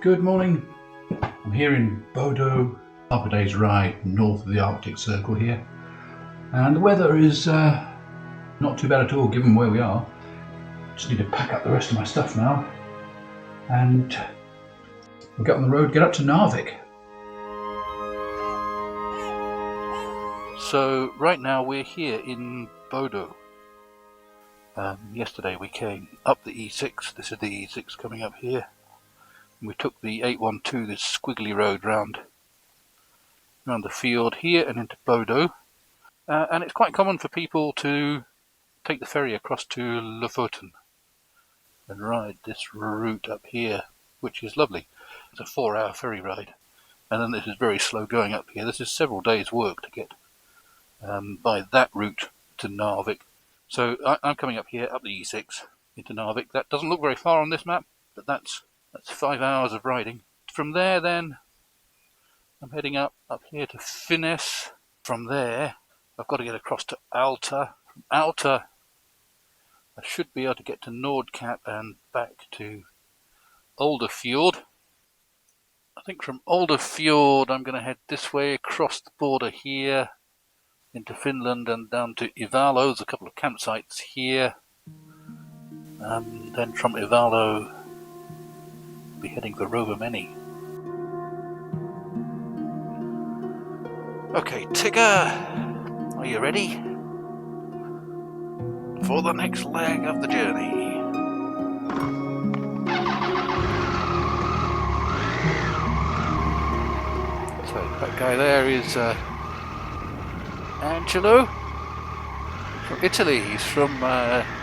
Good morning. I'm here in Bodo, half a day's ride north of the Arctic Circle here, and the weather is not too bad at all given where we are. Just need to pack up the rest of my stuff now and we'll get on the road, get up to Narvik. So right now we're here in Bodo. Yesterday we came up the E6, this is the E6 coming up here. We took the 812, this squiggly road round the field here and into Bodo. And it's quite common for people to take the ferry across to Lofoten and ride this route up here, which is lovely. It's a 4-hour ferry ride. And then this is very slow going up here. This is several days' work to get by that route to Narvik. So I'm coming up here, up the E6 into Narvik. That doesn't look very far on this map, but that's 5 hours of riding. From there then, I'm heading up here to Finnes. From there, I've got to get across to Alta. From Alta, I should be able to get to Nordkapp and back to Oldefjord. I think from Oldefjord I'm going to head this way across the border here into Finland and down to Ivalo. There's a couple of campsites here. And then from Ivalo, be heading for Rovaniemi. Okay, Tigger, are you ready for the next leg of the journey? So that guy there is Angelo from Italy. He's from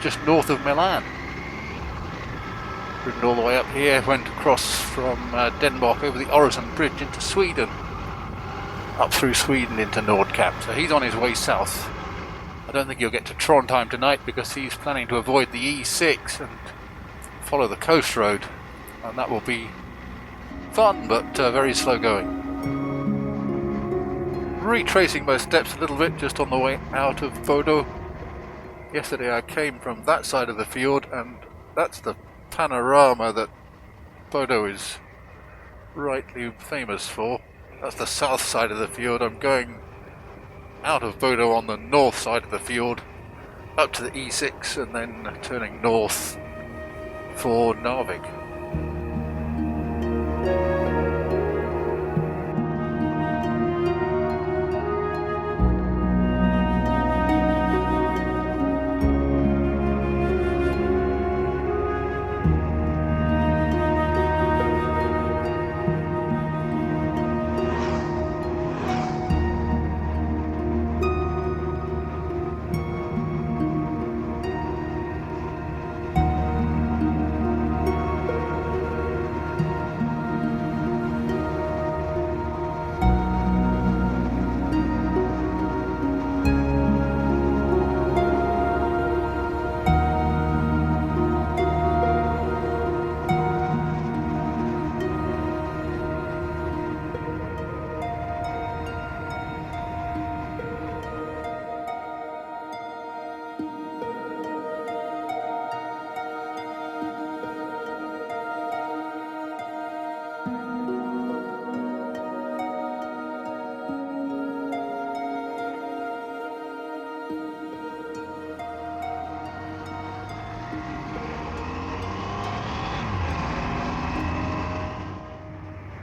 just north of Milan. Ridden all the way up here, went across from Denmark over the Øresund Bridge into Sweden, up through Sweden into Nordkapp. So he's on his way south. I don't think he'll get to Trondheim tonight because he's planning to avoid the E6 and follow the coast road, and that will be fun but very slow going. Retracing my steps a little bit just on the way out of Bodo. Yesterday I came from that side of the fjord, and that's the panorama that Bodo is rightly famous for. That's the south side of the fjord. I'm going out of Bodo on the north side of the fjord up to the E6 and then turning north for Narvik.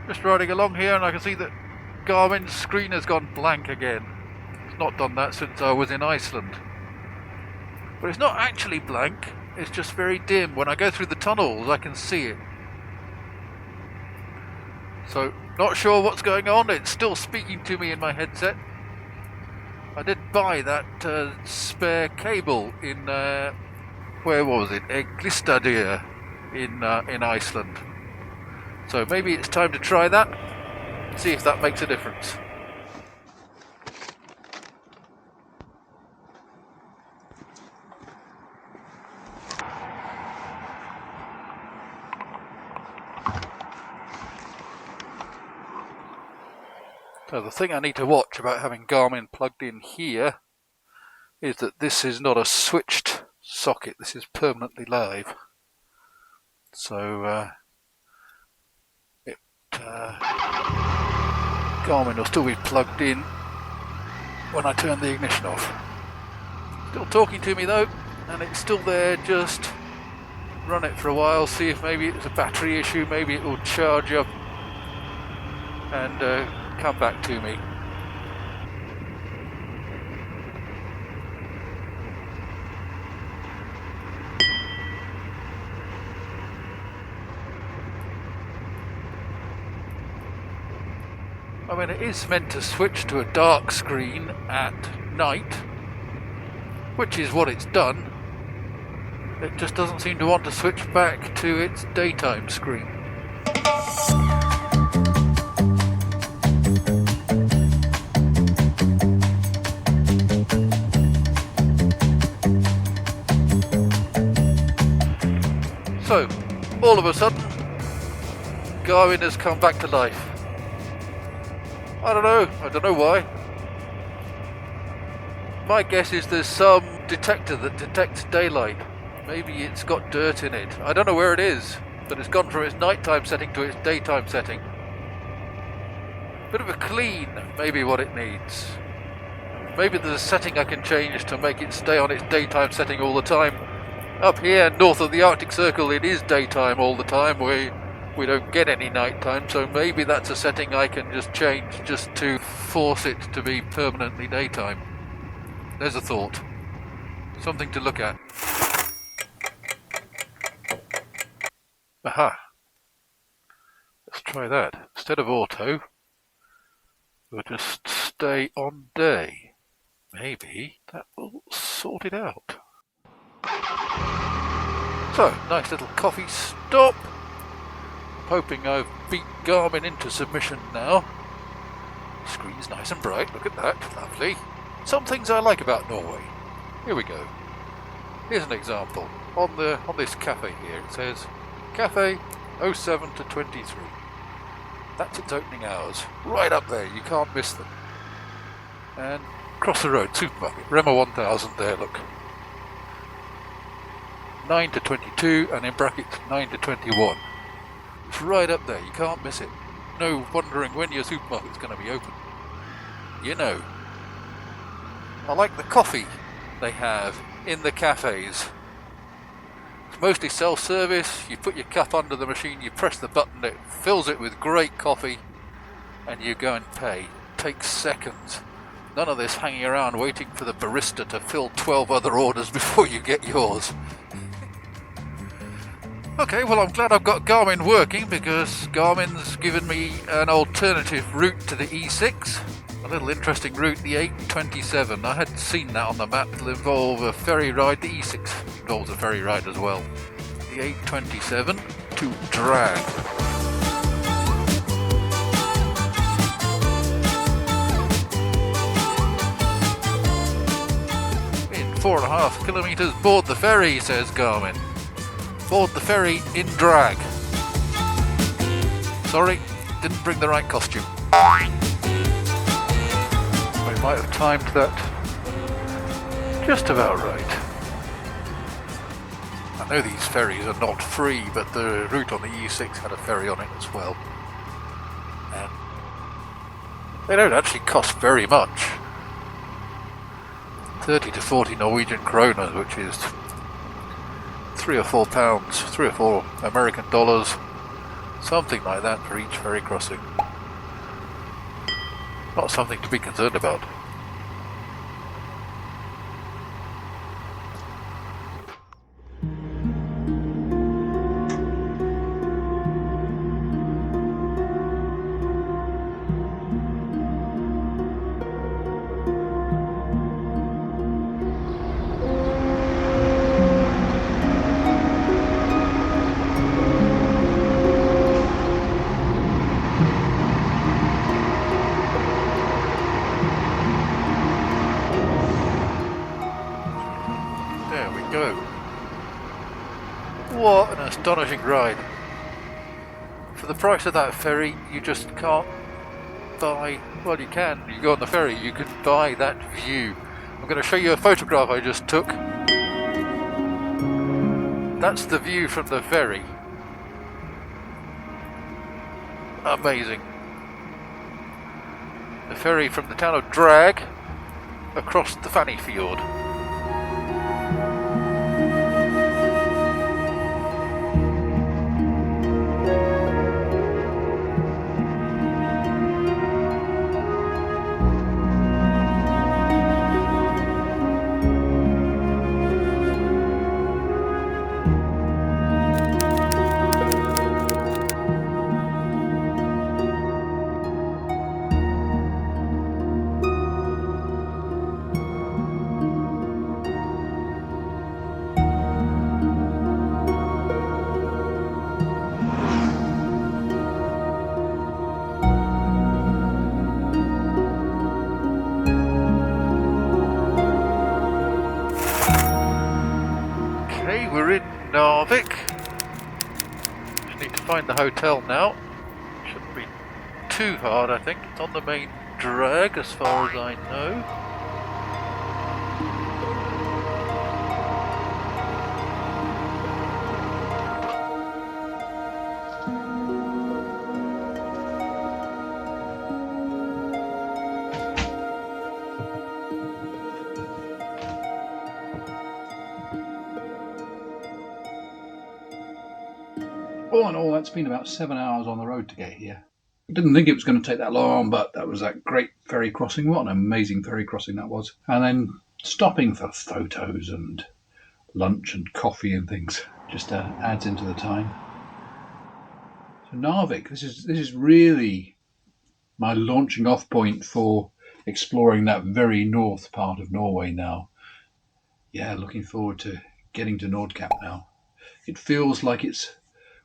Just riding along here and I can see that Garmin's screen has gone blank again. It's not done that since I was in Iceland. But it's not actually blank, it's just very dim. When I go through the tunnels I can see it. So, not sure what's going on, it's still speaking to me in my headset. I did buy that spare cable in, where was it? Egglistadir in Iceland. So maybe it's time to try that, see if that makes a difference. So the thing I need to watch about having Garmin plugged in here is that this is not a switched socket, this is permanently live. So it Garmin will still be plugged in when I turn the ignition off. Still talking to me though, and it's still there. Just run it for a while, see if maybe it's a battery issue, maybe it will charge up and come back to me. I mean, it is meant to switch to a dark screen at night, which is what it's done. It just doesn't seem to want to switch back to its daytime screen. So, all of a sudden, Garmin has come back to life. I don't know why. My guess is there's some detector that detects daylight. Maybe it's got dirt in it. I don't know where it is, but it's gone from its nighttime setting to its daytime setting. Bit of a clean, maybe what it needs. Maybe there's a setting I can change to make it stay on its daytime setting all the time. Up here, north of the Arctic Circle, it is daytime all the time. We don't get any nighttime, so maybe that's a setting I can just change just to force it to be permanently daytime. There's a thought. Something to look at. Aha! Let's try that. Instead of auto, we'll just stay on day. Maybe that will sort it out. So, nice little coffee stop. Hoping I've beat Garmin into submission now. Screen's nice and bright, look at that, lovely. Some things I like about Norway. Here we go. Here's an example. On this cafe here, it says Cafe 07 to 23. That's its opening hours. Right up there, you can't miss them. And across the road, supermarket, Rema 1000 there, look. 9 to 22, and in brackets 9 to 21. It's right up there, you can't miss it. No wondering when your supermarket's going to be open. You know. I like the coffee they have in the cafes. It's mostly self-service. You put your cup under the machine, you press the button, it fills it with great coffee, and you go and pay. It takes seconds. None of this hanging around waiting for the barista to fill 12 other orders before you get yours. Okay, well, I'm glad I've got Garmin working, because Garmin's given me an alternative route to the E6. A little interesting route, the 827. I hadn't seen that on the map. It'll involve a ferry ride. The E6 involves a ferry ride as well. The 827 to Drag. In 4.5 kilometres, board the ferry, says Garmin. Board the ferry in drag. Sorry, didn't bring the right costume. I might have timed that just about right. I know these ferries are not free, but the route on the E6 had a ferry on it as well. And they don't actually cost very much. 30 to 40 Norwegian kroner, which is £3 or £4, £3 or £4 American dollars, something like that for each ferry crossing. Not something to be concerned about. What an astonishing ride. For the price of that ferry, you just can't buy, well, you can, you go on the ferry, you can buy that view. I'm going to show you a photograph I just took. That's the view from the ferry. amazing. The ferry from the town of Drag across the Fanny Fjord. We're in Narvik. Just need to find the hotel now. Shouldn't be too hard, I think. It's on the main drag as far as I know. All in all, that's been about 7 hours on the road to get here. I didn't think it was going to take that long, but that was that great ferry crossing. What an amazing ferry crossing that was. And then stopping for photos and lunch and coffee and things just adds into the time. So Narvik, this is really my launching off point for exploring that very north part of Norway now. Yeah, looking forward to getting to Nordkapp now. It feels like it's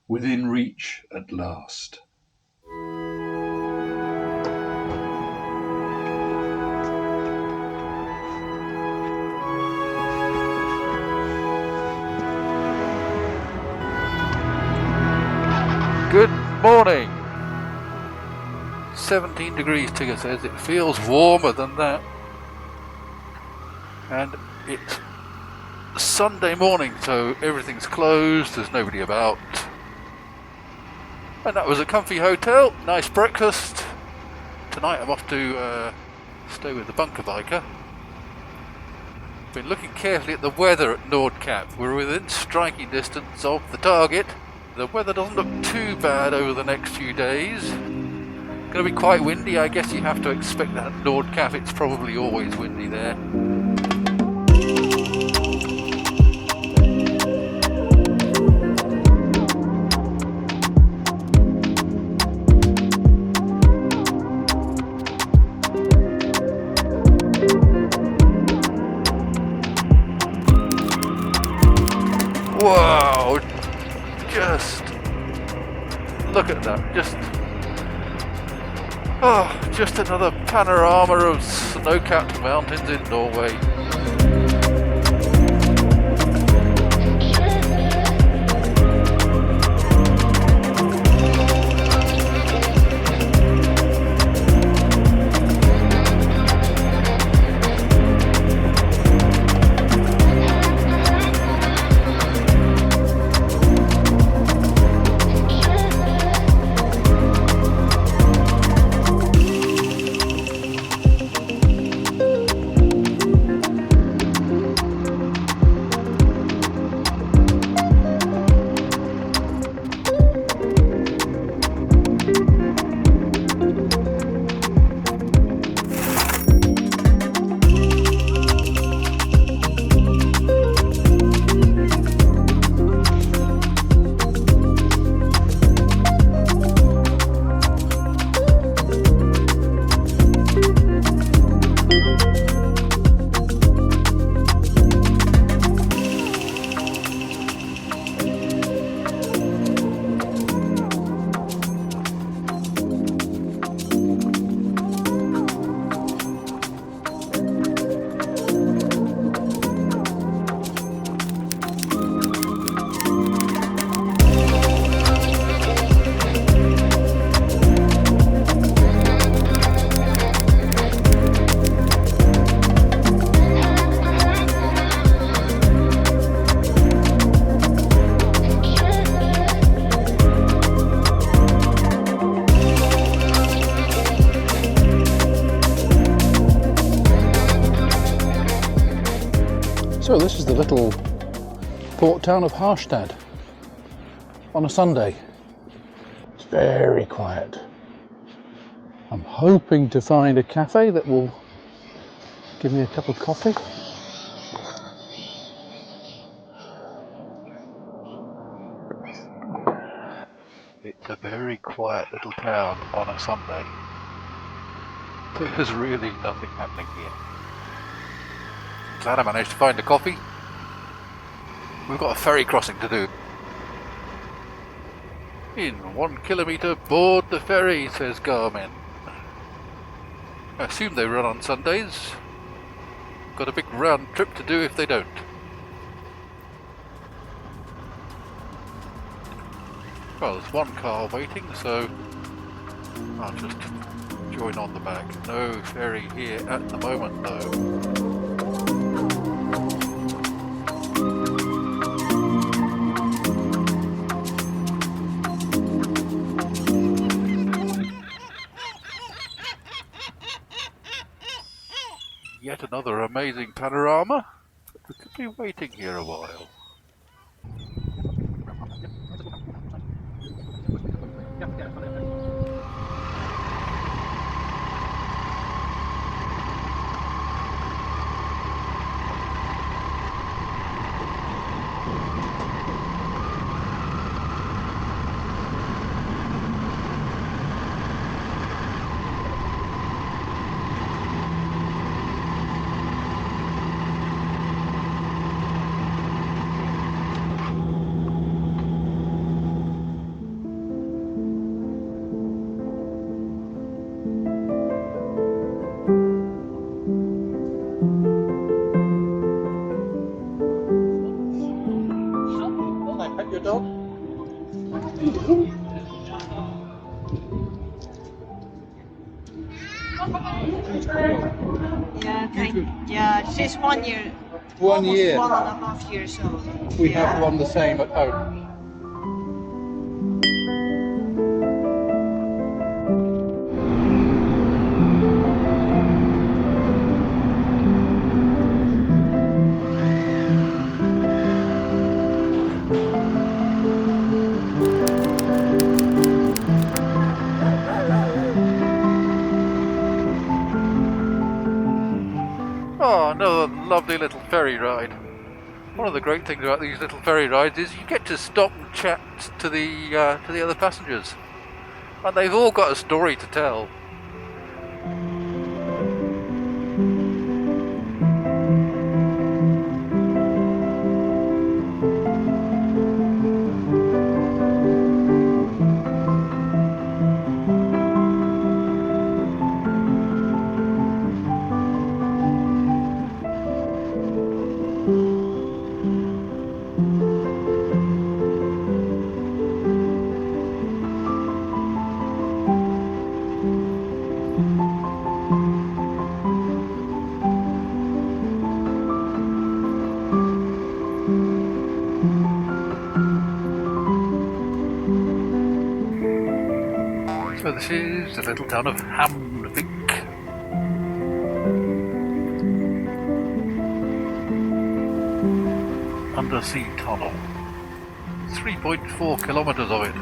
within reach at last. Good morning. 17 degrees, Tigger says. It feels warmer than that. And it's Sunday morning, so everything's closed, there's nobody about. And that was a comfy hotel, nice breakfast. Tonight I'm off to stay with the bunker biker. Been looking carefully at the weather at Nordkapp. We're within striking distance of the target. The weather doesn't look too bad over the next few days. Going to be quite windy, I guess you have to expect that at Nordkapp. It's probably always windy there. Wow, just look at that, just another panorama of snow-capped mountains in Norway. little port town of Harstad on a Sunday. It's very quiet. I'm hoping to find a cafe that will give me a cup of coffee. It's a very quiet little town on a Sunday. There's really nothing happening here. Glad I managed to find a coffee. We've got a ferry crossing to do. In 1 kilometre, board the ferry, says Garmin. I assume they run on Sundays. Got a big round trip to do if they don't. Well, there's one car waiting, so I'll just join on the back. No ferry here at the moment, though. Yet another amazing panorama, but we could be waiting here a while. Yeah, she's 1 year. 1 year. 1.5 years old. We have one the same at home. Oh, another lovely little ferry ride. One of the great things about these little ferry rides is you get to stop and chat to the other passengers, and they've all got a story to tell. So this is the little town of Narvik. Undersea tunnel. 3.4 kilometres of it.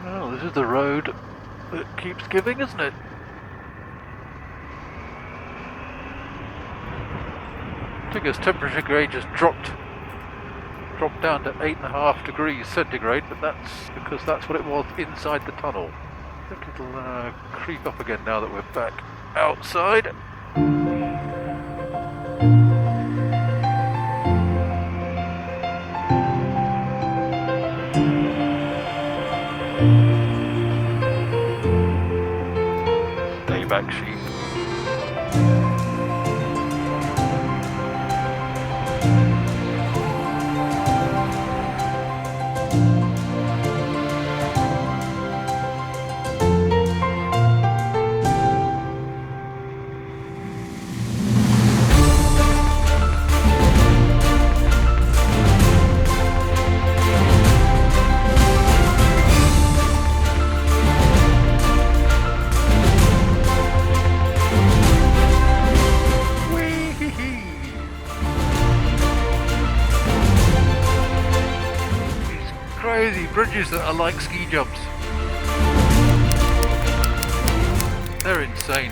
Well, this is the road that keeps giving, isn't it? Tigger's temperature gauge has dropped down to 8.5 degrees centigrade, but that's because that's what it was inside the tunnel. I think it'll creep up again now that we're back outside. Back sheep. bridges that are like ski jumps. They're insane.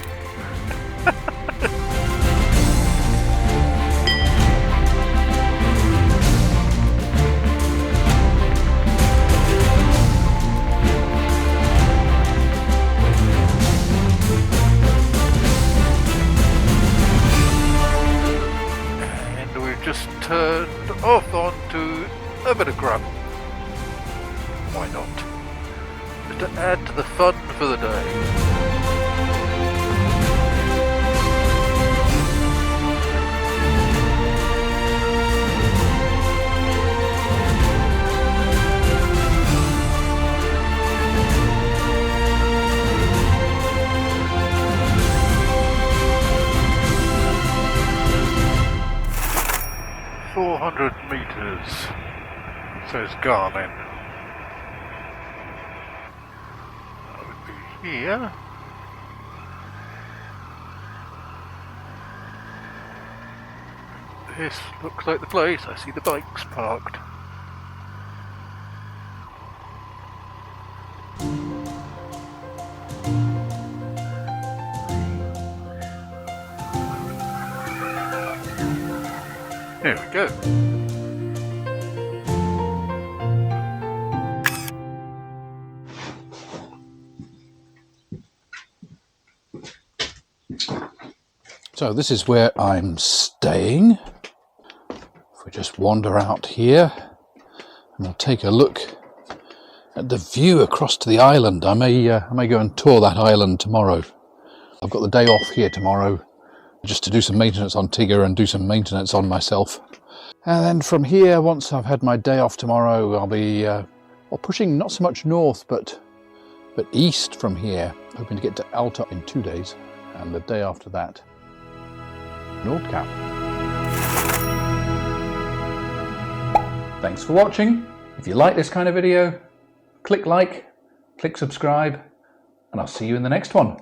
'Just turned off onto a bit of gravel. Why not? Just to add to the fun for the day. 400 meters, says Garmin. That would be here. This looks like the place. I see the bikes parked. There we go. So this is where I'm staying. If we just wander out here and we'll take a look at the view across to the island. I may go and tour that island tomorrow. I've got the day off here tomorrow, just to do some maintenance on Tigger and do some maintenance on myself. And then from here, once I've had my day off tomorrow, I'll be pushing not so much north, but east from here, hoping to get to Alta in 2 days, and the day after that, Nordkapp. Thanks for watching. If you like this kind of video, click like, click subscribe, and I'll see you in the next one.